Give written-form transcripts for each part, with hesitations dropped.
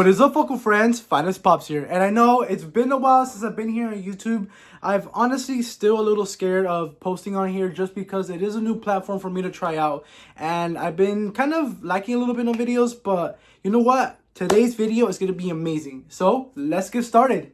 What is up, Funko friends? Finest Pops here. And I know it's been a while since I've been here on YouTube. I've honestly still a little scared of posting on here just because it is a new platform for me to try out. And I've been kind of lacking a little bit on videos, but you know what? Today's video is going to be amazing. So let's get started.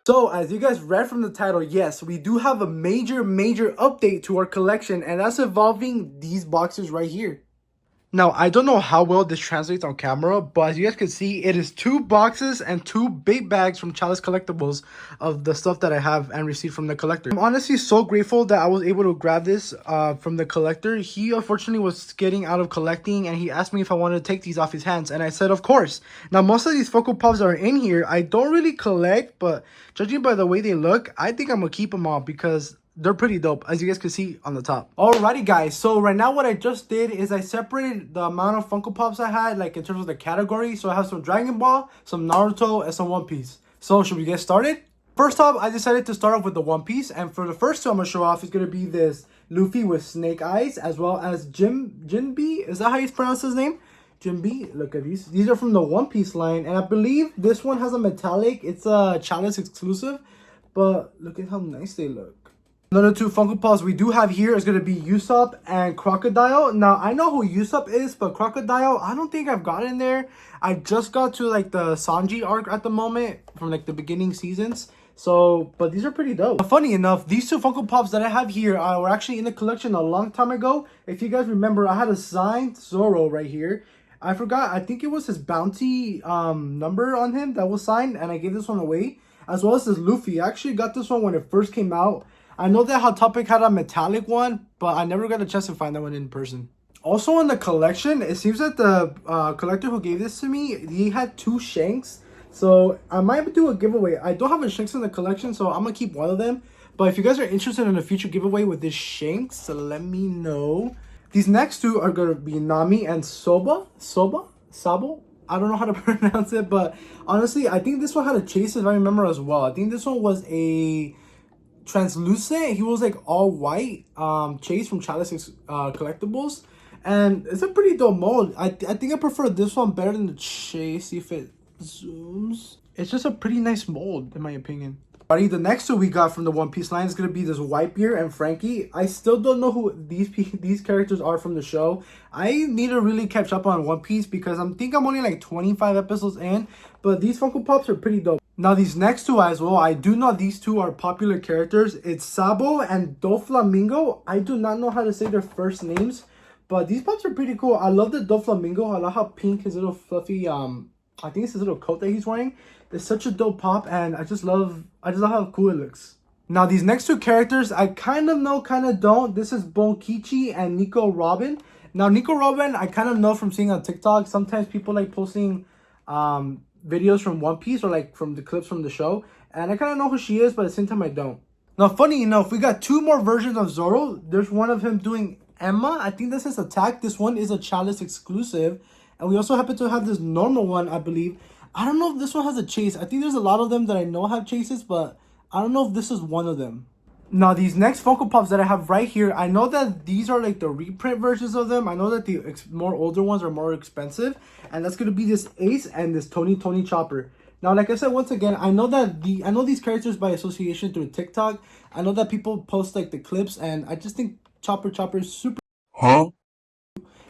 So, as you guys read from the title, yes, we do have a major update to our collection, and that's involving these boxes right here. Now, I don't know how well this translates on camera, but as you guys can see, it is 2 boxes and 2 big bags from Chalice Collectibles of the stuff that I have and received from the collector. I'm honestly so grateful that I was able to grab this from the collector. He unfortunately was getting out of collecting, and he asked me if I wanted to take these off his hands, and I said, of course. Now, most of these Funko Pops that are in here, I don't really collect, but judging by the way they look, I think I'm going to keep them all because they're pretty dope, as you guys can see on the top. Alrighty, guys. So right now what I just did is I separated the amount of Funko Pops I had, like in terms of the category. So I have some Dragon Ball, some Naruto, and some One Piece. So should we get started? First off, I decided to start off with the One Piece. And for the first 2 I'm going to show off is going to be this Luffy with snake eyes, as well as Jinbe. Is that how you pronounce his name? Jinbe. Look at these. These are from the One Piece line. And I believe this one has a metallic. It's a Chalice exclusive. But look at how nice they look. Another 2 Funko Pops we do have here is going to be Usopp and Crocodile. Now, I know who Usopp is, but Crocodile, I don't think I've gotten there. I just got to, like, the Sanji arc at the moment from, like, the beginning seasons. So, but these are pretty dope. But funny enough, these 2 Funko Pops that I have here were actually in the collection a long time ago. If you guys remember, I had a signed Zoro right here. I forgot, I think it was his bounty number on him that was signed, and I gave this one away. As well as this Luffy. I actually got this one when it first came out. I know that Hot Topic had a metallic one, but I never got a chance to find that one in person. Also in the collection, it seems that the collector who gave this to me, he had 2 Shanks. So I might do a giveaway. I don't have a Shanks in the collection, so I'm going to keep one of them. But if you guys are interested in a future giveaway with this Shanks, so let me know. These next 2 are going to be Nami and Sabo? I don't know how to pronounce it, but honestly, I think this one had a chase if I remember as well. I think this one was a translucent. He was like all white chase from Chalice Collectibles, and it's a pretty dope mold. I think I prefer this one better than the chase. See if it zooms. It's just a pretty nice mold in my opinion. Alrighty, the next 2 we got from the One Piece line is going to be this Whitebeard and Frankie. I still don't know who these characters are from the show. I need to really catch up on One Piece because I think I'm only like 25 episodes in, but these Funko Pops are pretty dope. Now these next 2 as well, I do know these 2 are popular characters. It's Sabo and Doflamingo. I do not know how to say their first names, but these pops are pretty cool. I love the Doflamingo. I love how pink his little fluffy I think it's his little coat that he's wearing. It's such a dope pop, and I just love how cool it looks. Now these next 2 characters I kind of know, kind of don't. This is Bonkichi and Nico Robin. Now Nico Robin I kind of know from seeing on TikTok. Sometimes people like posting videos from One Piece or like from the clips from the show, and I kind of know who she is, but at the same time I don't. Now funny enough, we got 2 more versions of Zoro. There's one of him doing Emma. I think this is Attack. This one is a Chalice exclusive, and we also happen to have this normal one, I believe. I don't know if this one has a chase. I think there's a lot of them that I know have chases, but I don't know if this is one of them. Now, these next Funko Pops that I have right here, I know that these are like the reprint versions of them. I know that the more older ones are more expensive. And that's going to be this Ace and this Tony Chopper. Now, like I said, once again, I know these characters by association through TikTok. I know that people post like the clips, and I just think Chopper is super. Huh?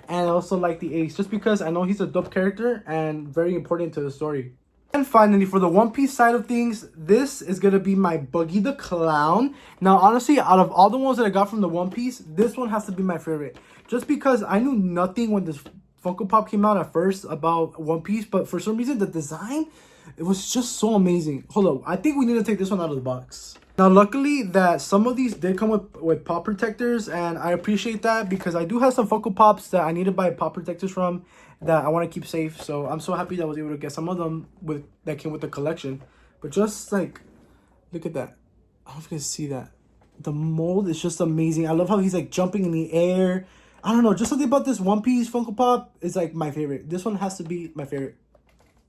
And I also like the Ace, just because I know he's a dope character and very important to the story. And finally, for the One Piece side of things, this is going to be my Buggy the Clown. Now, honestly, out of all the ones that I got from the One Piece, this one has to be my favorite. Just because I knew nothing when this Funko Pop came out at first about One Piece, but for some reason, the design, it was just so amazing. Hold up, I think we need to take this one out of the box. Now, luckily that some of these did come with pop protectors, and I appreciate that because I do have some Funko Pops that I need to buy pop protectors from that I want to keep safe. So I'm so happy that I was able to get some of them that came with the collection. But just like, look at that. I don't know if you guys see that. The mold is just amazing. I love how he's like jumping in the air. I don't know, just something about this One Piece Funko Pop is like my favorite. This one has to be my favorite.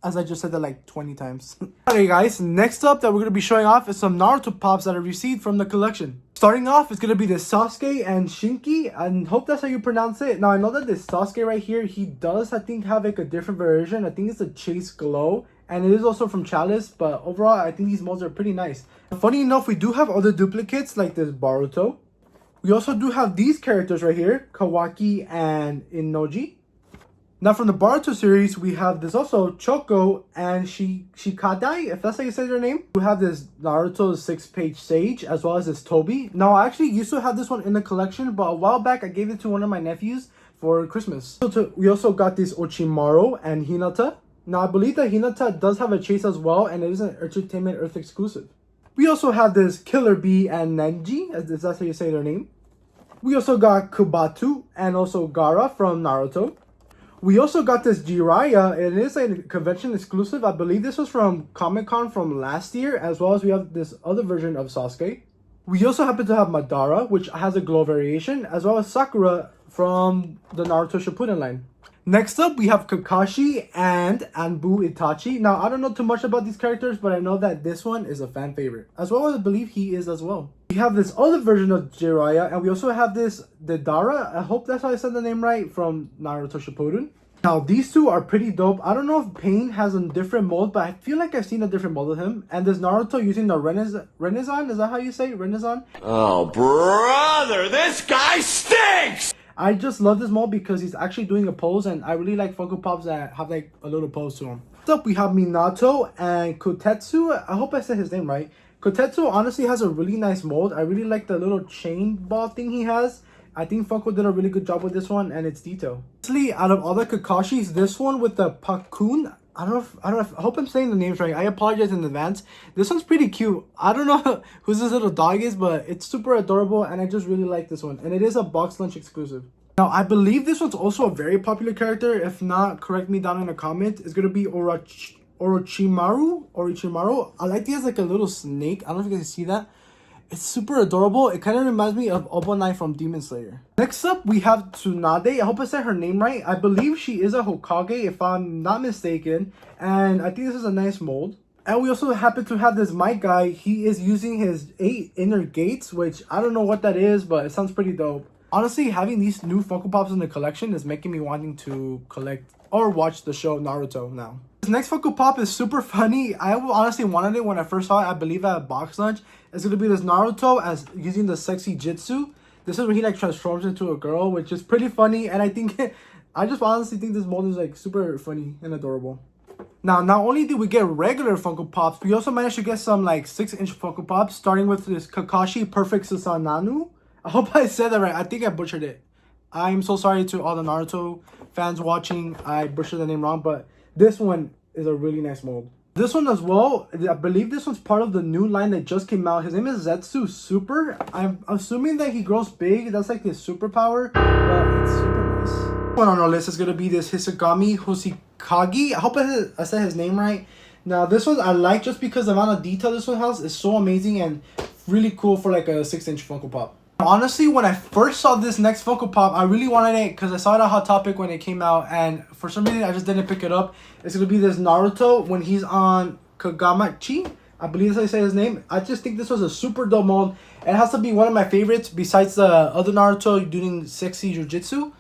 as I just said that like 20 times. Alright guys, next up that we're going to be showing off is some Naruto pops that I received from the collection. Starting off, it's gonna be the Sasuke and Shinki, and hope that's how you pronounce it. Now I know that this Sasuke right here, he does I think have like a different version. I think it's the Chase Glow, and it is also from Chalice. But overall, I think these molds are pretty nice. Funny enough, we do have other duplicates like this Baruto. We also do have these characters right here, Kawaki and Inoji. Now from the Baruto series, we have this also Choco and Shikadai, if that's how you say their name. We have this Naruto 6-page Sage, as well as this Toby. Now I actually used to have this one in the collection, but a while back I gave it to one of my nephews for Christmas. We also got this Orochimaru and Hinata. Now I believe that Hinata does have a chase as well, and it is an Entertainment Earth exclusive. We also have this Killer Bee and Nenji, as that's how you say their name. We also got Kubatu and also Gaara from Naruto. We also got this Jiraiya. It is a convention exclusive. I believe this was from Comic-Con from last year, as well as we have this other version of Sasuke. We also happen to have Madara, which has a glow variation, as well as Sakura from the Naruto Shippuden line. Next up, we have Kakashi and Anbu Itachi. Now, I don't know too much about these characters, but I know that this one is a fan favorite, as well as I believe he is as well. We have this other version of Jiraiya, and we also have this Deidara. I hope that's how I said the name right, from Naruto Shippuden. Now, these two are pretty dope. I don't know if Pain has a different mold, but I feel like I've seen a different mold of him. And there's Naruto using the Renaissance. Is that how you say it? Renaissance? Oh, brother, this guy stinks! I just love this mold because he's actually doing a pose, and I really like Funko Pops that have like a little pose to them. Next up, we have Minato and Kotetsu. I hope I said his name right. Kotetsu honestly has a really nice mold. I really like the little chain ball thing he has. I think Funko did a really good job with this one and its detail. Honestly, out of all the Kakashis, this one with the Pakun, I hope I'm saying the names right. I apologize in advance. This one's pretty cute. I don't know who this little dog is, but it's super adorable, and I just really like this one. And it is a box lunch exclusive. Now, I believe this one's also a very popular character. If not, correct me down in the comment. It's going to be Orochimaru. I like he has like a little snake. I don't know if you guys see that. It's super adorable. It kind of reminds me of Obonai from Demon Slayer. Next up, we have Tsunade. I hope I said her name right. I believe she is a Hokage, if I'm not mistaken. And I think this is a nice mold. And we also happen to have this Might guy. He is using his 8 inner gates, which I don't know what that is, but it sounds pretty dope. Honestly, having these new Funko Pops in the collection is making me wanting to collect or watch the show Naruto now. This next Funko Pop is super funny. I honestly wanted it when I first saw it. I believe at a box lunch. It's going to be this Naruto as using the sexy jutsu. This is where he like transforms into a girl, which is pretty funny. And I think, I just honestly think this mold is like super funny and adorable. Now, not only did we get regular Funko Pops, we also managed to get some like 6-inch Funko Pops, starting with this Kakashi Perfect Susanoo. I hope I said that right. I think I butchered it. I'm so sorry to all the Naruto fans watching. I butchered the name wrong, but this one is a really nice mold. This one as well, I believe this one's part of the new line that just came out. His name is Zetsu Super. I'm assuming that he grows big. That's like his superpower, but it's super nice. One on our list is going to be this Hisagami Hoshikage. I hope I said his name right. Now, this one I like just because the amount of detail this one has is so amazing and really cool for like a 6-inch Funko Pop. Honestly, when I first saw this next Funko Pop, I really wanted it because I saw it on Hot Topic when it came out, and for some reason I just didn't pick it up. It's going to be this Naruto when he's on Kagamachi. I believe that's how you say his name. I just think this was a super dope mold. It has to be one of my favorites besides the other Naruto doing sexy jujitsu.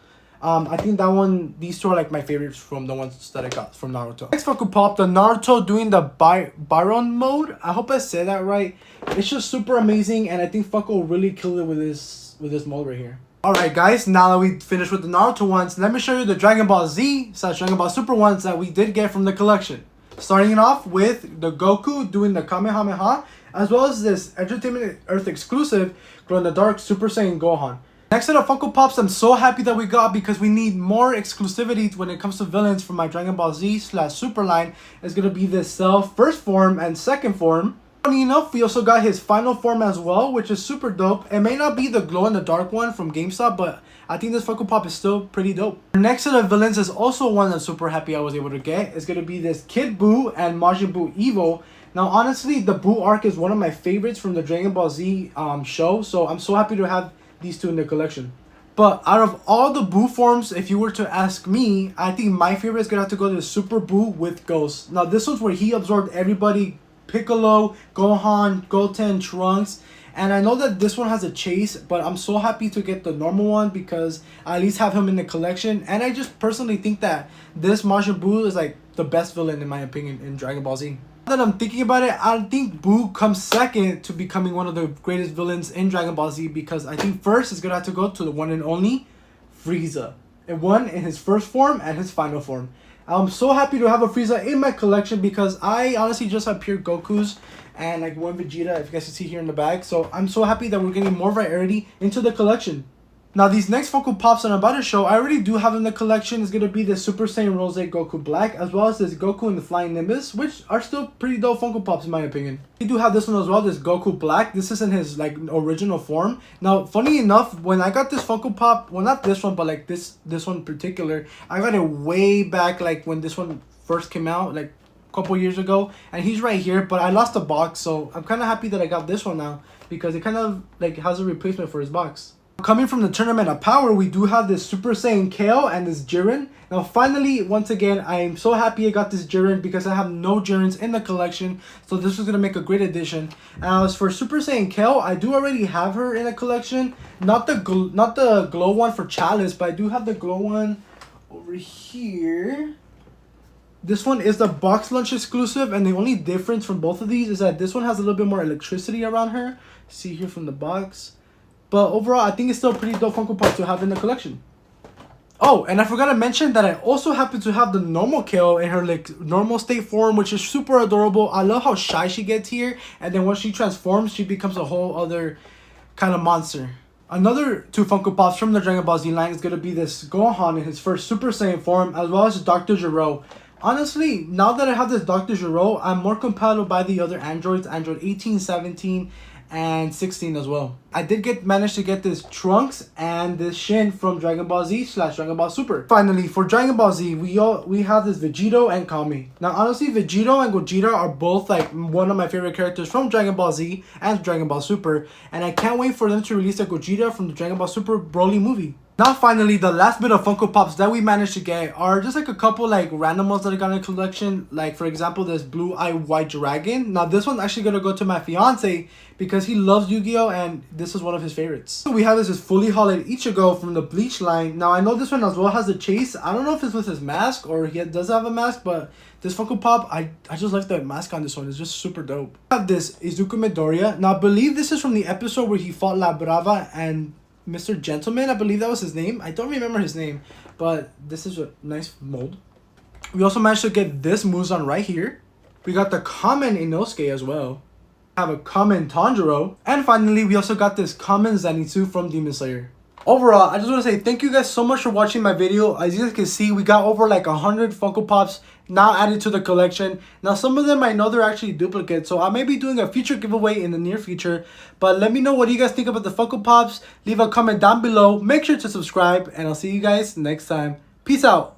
I think that one, these two are like my favorites from the ones that I got from Naruto. Next Funko Pop, the Naruto doing the Byron mode. I hope I said that right. It's just super amazing, and I think Funko really killed it with this mold right here. Alright guys, now that we finished with the Naruto ones, let me show you the Dragon Ball Z / Dragon Ball Super ones that we did get from the collection. Starting it off with the Goku doing the Kamehameha, as well as this Entertainment Earth exclusive Glow in the Dark Super Saiyan Gohan. Next set of Funko Pops I'm so happy that we got because we need more exclusivity when it comes to villains for my Dragon Ball Z / Super line. Is going to be this Cell first form and second form. Funny enough, we also got his final form as well, which is super dope. It may not be the glow in the dark one from GameStop, but I think this Funko Pop is still pretty dope. The next set of villains is also one I'm super happy I was able to get. It's going to be this Kid Buu and Majin Buu Evo. Now, honestly, the Buu arc is one of my favorites from the Dragon Ball Z show, so I'm so happy to have these two in the collection. But out of all the Buu forms, if you were to ask me, I think my favorite is going to have to go to Super Buu with Ghost. Now, this one's where he absorbed everybody, Piccolo, Gohan, Goten, Trunks, And I know that this one has a chase, but I'm so happy to get the normal one because I at least have him in the collection. And I just personally think that this Majin Buu is like the best villain in my opinion in Dragon Ball Z. Now that I'm thinking about it, I think Buu comes second to becoming one of the greatest villains in Dragon Ball Z, because I think first is gonna have to go to the one and only Frieza. And one in his first form and his final form. I'm so happy to have a Frieza in my collection because I honestly just have pure Gokus and like one Vegeta, if you guys can see here in the back. So I'm so happy that we're getting more variety into the collection. Now these next Funko Pops that I'm about to show, I already do have in the collection. Is going to be the Super Saiyan Rose Goku Black, as well as this Goku and the Flying Nimbus, which are still pretty dope Funko Pops in my opinion. We do have this one as well, this Goku Black. This is in his like original form. Now funny enough, when I got this Funko Pop, well not this one, but like this one in particular, I got it way back like when this one first came out, like couple years ago, and he's right here, but I lost the box, so I'm kind of happy that I got this one now because it kind of like has a replacement for his box. Coming from the Tournament of Power, we do have this Super Saiyan Kale and this Jiren. Now finally, once again, I am so happy I got this Jiren because I have no Jirens in the collection, so this is going to make a great addition. Now as for Super Saiyan Kale, I do already have her in a collection, not the glow one for Chalice, but I do have the glow one over here. This one is the box lunch exclusive, and the only difference from both of these is that this one has a little bit more electricity around her. See here from the box. But overall, I think it's still a pretty dope Funko Pop to have in the collection. Oh, and I forgot to mention that I also happen to have the normal Kale in her like normal state form, which is super adorable. I love how shy she gets here, and then once she transforms, she becomes a whole other kind of monster. Another two Funko Pops from the Dragon Ball Z line is going to be this Gohan in his first Super Saiyan form, as well as Dr. Gero. Honestly, now that I have this Dr. Gero, I'm more compelled to buy the other androids, Android 18, 17, and 16 as well. I did manage to get this Trunks and this Shin from Dragon Ball Z / Dragon Ball Super. Finally, for Dragon Ball Z, we have this Vegito and Kami. Now, honestly, Vegito and Gogeta are both like one of my favorite characters from Dragon Ball Z and Dragon Ball Super, and I can't wait for them to release a Gogeta from the Dragon Ball Super Broly movie. Now finally, the last bit of Funko Pops that we managed to get are just like a couple like random ones that I got in the collection. Like for example, this Blue Eye White Dragon. Now this one's actually going to go to my fiance because he loves Yu-Gi-Oh! And this is one of his favorites. So we have this fully hollowed Ichigo from the Bleach line. Now I know this one as well has a chase. I don't know if it's with his mask or he does have a mask, but this Funko Pop, I just like the mask on this one. It's just super dope. I have this Izuku Midoriya. Now I believe this is from the episode where he fought La Brava and Mr. Gentleman, I believe that was his name. I don't remember his name, but this is a nice mold. We also managed to get this Muzan right here. We got the common Inosuke as well. Have a common Tanjiro. And finally, we also got this common Zenitsu from Demon Slayer. Overall, I just want to say thank you guys so much for watching my video. As you guys can see, we got over like 100 Funko Pops now added to the collection. Now, some of them I know they're actually duplicates, so I may be doing a future giveaway in the near future. But let me know what you guys think about the Funko Pops. Leave a comment down below. Make sure to subscribe, and I'll see you guys next time. Peace out.